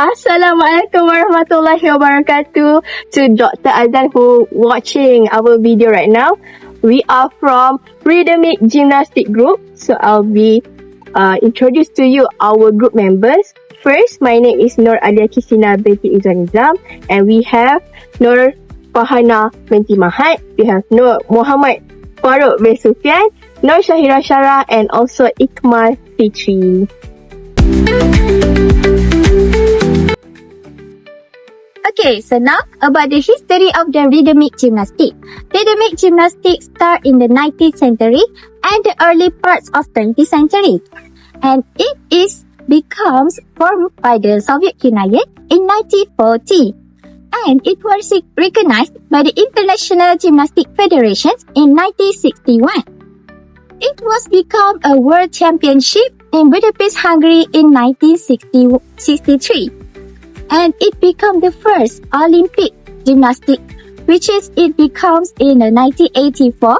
Assalamualaikum warahmatullahi wabarakatuh to Dr. Azan who watching our video right now. We are from Rythmic Gymnastics group. So I'll be introduce to you our group members. First, my name is Nur Alia Kisina binti Izwan Nizam, and we have Nur Fahana binti Mahat. We have Nur Muhammad Farouk bin Sufyan, Nur Syahira Syara, and also Ikmal Fitri. Okay, so now about the history of the Rythmic Gymnastics. Rythmic Gymnastics started in the 19th century and the early parts of 20th century. And it becomes formed by the Soviet Union in 1940. And it was recognized by the International Gymnastics Federation in 1961. It was become a world championship in Budapest, Hungary in 1963. And it became the first Olympic gymnastics, it becomes in 1984,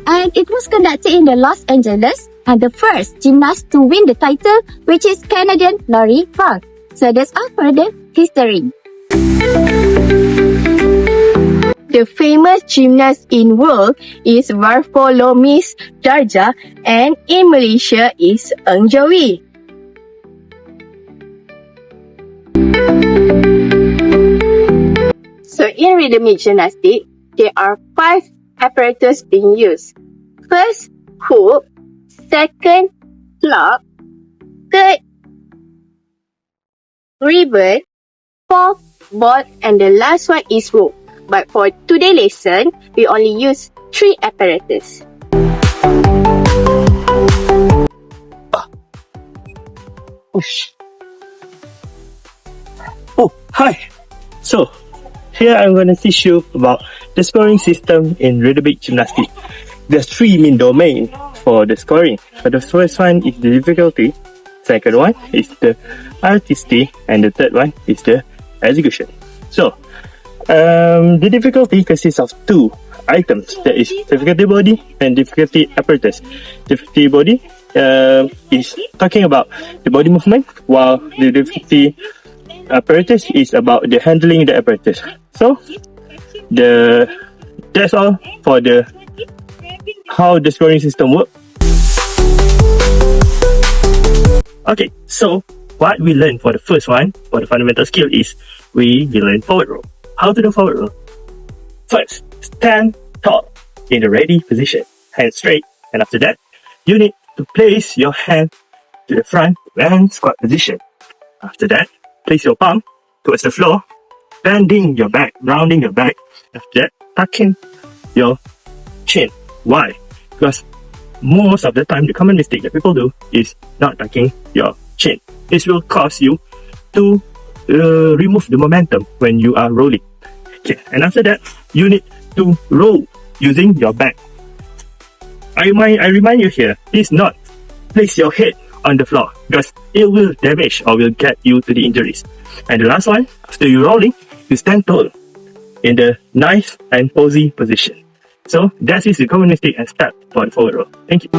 and it was conducted in Los Angeles, and the first gymnast to win the title, which is Canadian Lori Falk. So that's all for the history. The famous gymnast in world is Varfolomis Darja, and in Malaysia is Eng Jawi. So in rhythmic gymnastics, there are 5 apparatus being used. First, hook. Second, clock. Third, ribbon. Fourth, board. And the last one is rope. But for today's lesson, we only use 3 apparatus. Oh, hi! So, here I'm going to teach you about the scoring system in rhythmic gymnastics. There's 3 main domains for the scoring. So the first one is the difficulty, second one is the artistry, and the third one is the execution. So, the difficulty consists of 2 items. That is difficulty body and difficulty apparatus. Difficulty body is talking about the body movement, while the difficulty apparatus is about the handling the apparatus. So that's all for the how the scoring system works. Okay, so what we learn for the first one, for the fundamental skill, is we learn forward roll. How to do forward roll? First, stand tall in the ready position, hands straight, and after that, you need to place your hand to the front and squat position. After that, place your palm towards the floor, bending your back, rounding your back. After that, tucking your chin. Why? Because most of the time, the common mistake that people do is not tucking your chin. This will cause you to remove the momentum when you are rolling. Okay, and after that, you need to roll using your back. I remind you here, please not place your head on the floor, because it will damage or will get you to the injuries. And the last one, after you rolling, you stand tall in the nice and posy position. So that is the common mistake and step for the forward roll. Thank you.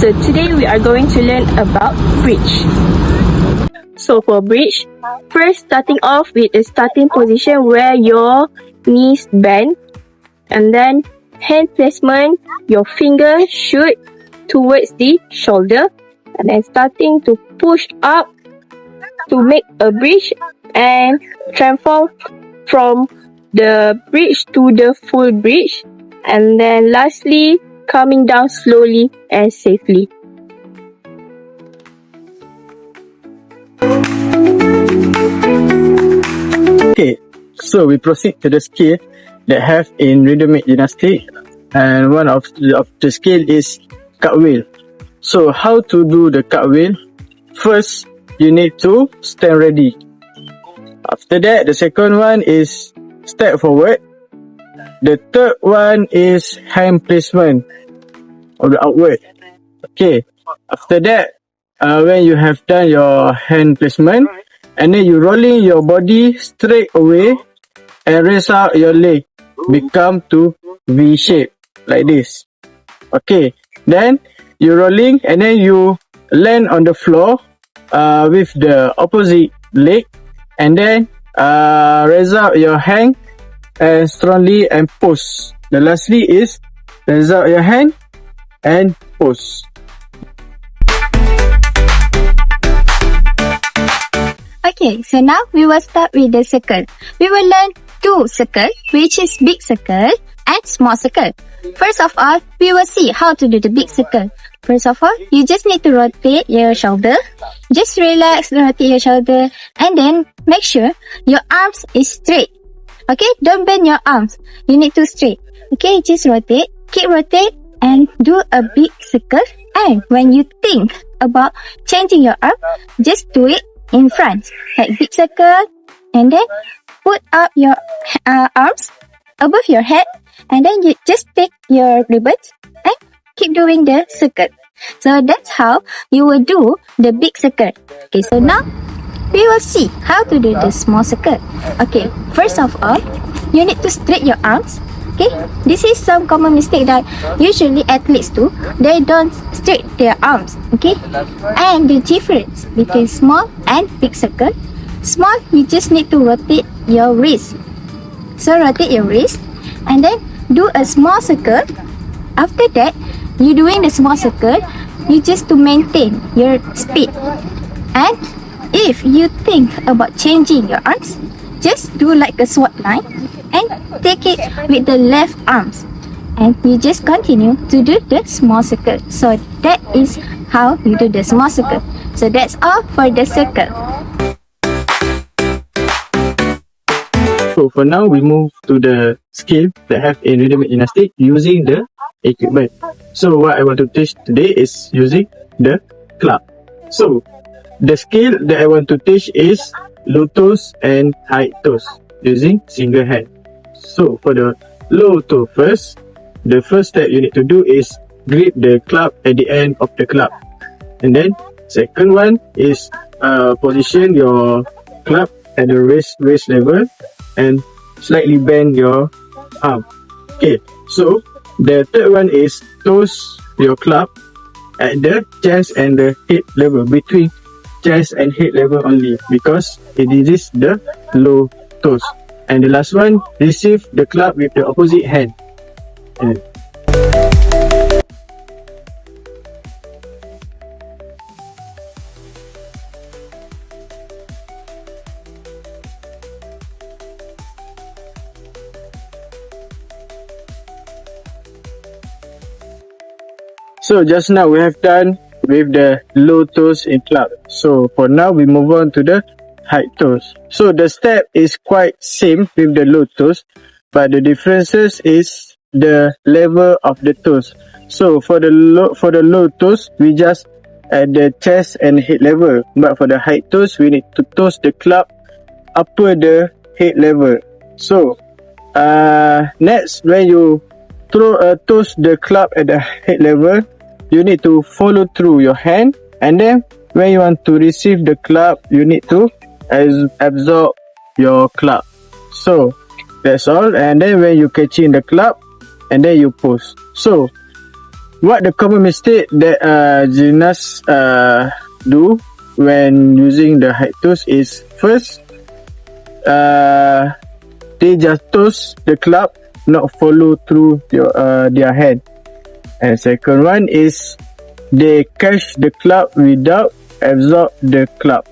So today we are going to learn about bridge. So for bridge, first starting off with a starting position where your knees bend, and then hand placement, your finger shoot towards the shoulder, and then starting to push up to make a bridge and transform from the bridge to the full bridge, and then lastly coming down slowly and safely. Okay, so we proceed to the skill that have in rhythmic gymnastics, and one of the skill is cartwheel. So how to do the cartwheel? First, you need to stand ready. After that, the second one is step forward. The third one is hand placement of the outward. Okay, after that, when you have done your hand placement, and then you rolling your body straight away, and raise out your leg, become to V shape like this. Okay, then you rolling and then you land on the floor with the opposite leg, and then raise out your hand and strongly and push. The lastly is raise out your hand and push. Okay, so now we will start with the circle. We will learn two circles, which is big circle and small circle. First of all, we will see how to do the big circle. First of all, you just need to rotate your shoulder. Just relax, rotate your shoulder, and then make sure your arms is straight. Okay, don't bend your arms. You need to straight. Okay, just rotate, keep rotate, and do a big circle. And when you think about changing your arm, just do it in front, like big circle, and then put up your arms above your head, and then you just take your ribbons and keep doing the circle. So that's how you will do the big circle. Okay, so now we will see how to do the small circle. Okay, first of all, you need to straight your arms. Okay, this is some common mistake that usually athletes do. They don't straight their arms. Okay, and the difference between small and big circle. Small, you just need to rotate your wrist. So rotate your wrist and then do a small circle. After that, you doing the small circle, you just to maintain your speed. And if you think about changing your arms, just do like a SWAT line and take it with the left arms. And you just continue to do the small circle. So that is how you do the small circle. So that's all for the circle. So for now, we move to the skill that have in rhythmic gymnastics using the equipment. So what I want to teach today is using the club. So the skill that I want to teach is low toes and high toes using single hand. So for the low toe first, the first step you need to do is grip the club at the end of the club. And then second one is position your club at the waist level and slightly bend your arm. Okay, so the third one is toes your club at the chest and the head level, between chest and head level only, because it is the low toes. And the last one, receive the club with the opposite hand. So just now we have done with the low toes in club. So for now we move on to the high toes. So the step is quite same with the low toes, but the differences is the level of the toes. So for the low toes, we just at the chest and head level, but for the high toes, we need to toes the club upper the head level. So next, when you toes the club at the head level, you need to follow through your hand, and then when you want to receive the club, you need to absorb your club. So that's all. And then when you catching the club, and then you push. So what the common mistake that gymnasts do when using the high toes is, first they just toss the club, not follow through their hand. And second one is they catch the club without absorb the club.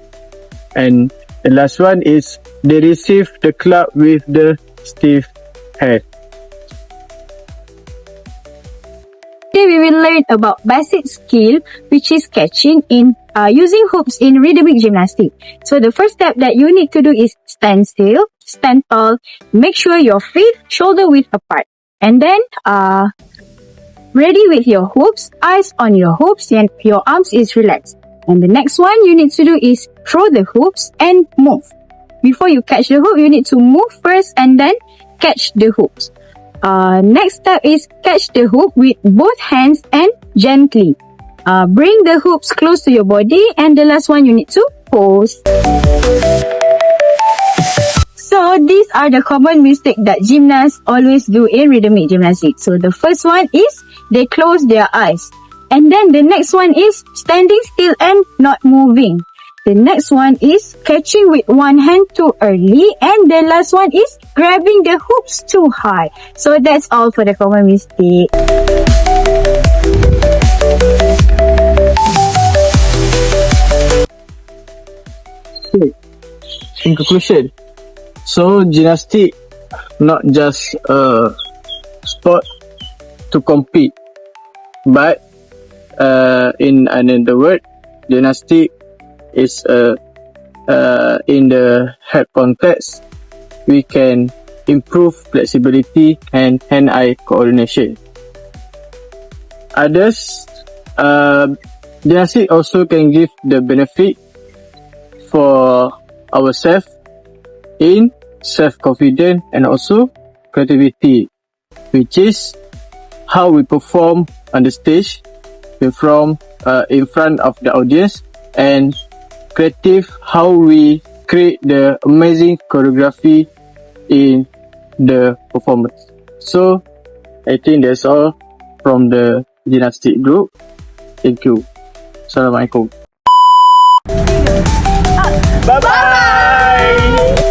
And the last one is they receive the club with the stiff hand. Today we will learn about basic skill, which is catching in using hoops in rhythmic gymnastics. So the first step that you need to do is stand still, stand tall, make sure your feet shoulder width apart, and then ready with your hoops, eyes on your hoops, and your arms is relaxed. And the next one you need to do is throw the hoops and move. Before you catch the hoop, you need to move first and then catch the hoops. Next step is catch the hoop with both hands and gently. Bring the hoops close to your body, and the last one you need to pose. So So these are the common mistakes that gymnasts always do in rhythmic gymnastics. So the first one is they close their eyes. And then the next one is standing still and not moving. The next one is catching with one hand too early. And the last one is grabbing the hoops too high. So that's all for the common mistake. Okay. In conclusion, so gymnastics not just a sport to compete, but in another word, gymnastics is in the head context, we can improve flexibility and hand-eye coordination. Others, gymnastics also can give the benefit for ourselves in self-confidence and also creativity, which is how we perform on the stage in front of the audience, and creative how we create the amazing choreography in the performance. So I think that's all from the gymnastic group. Thank you. Assalamualaikum. Bye-bye!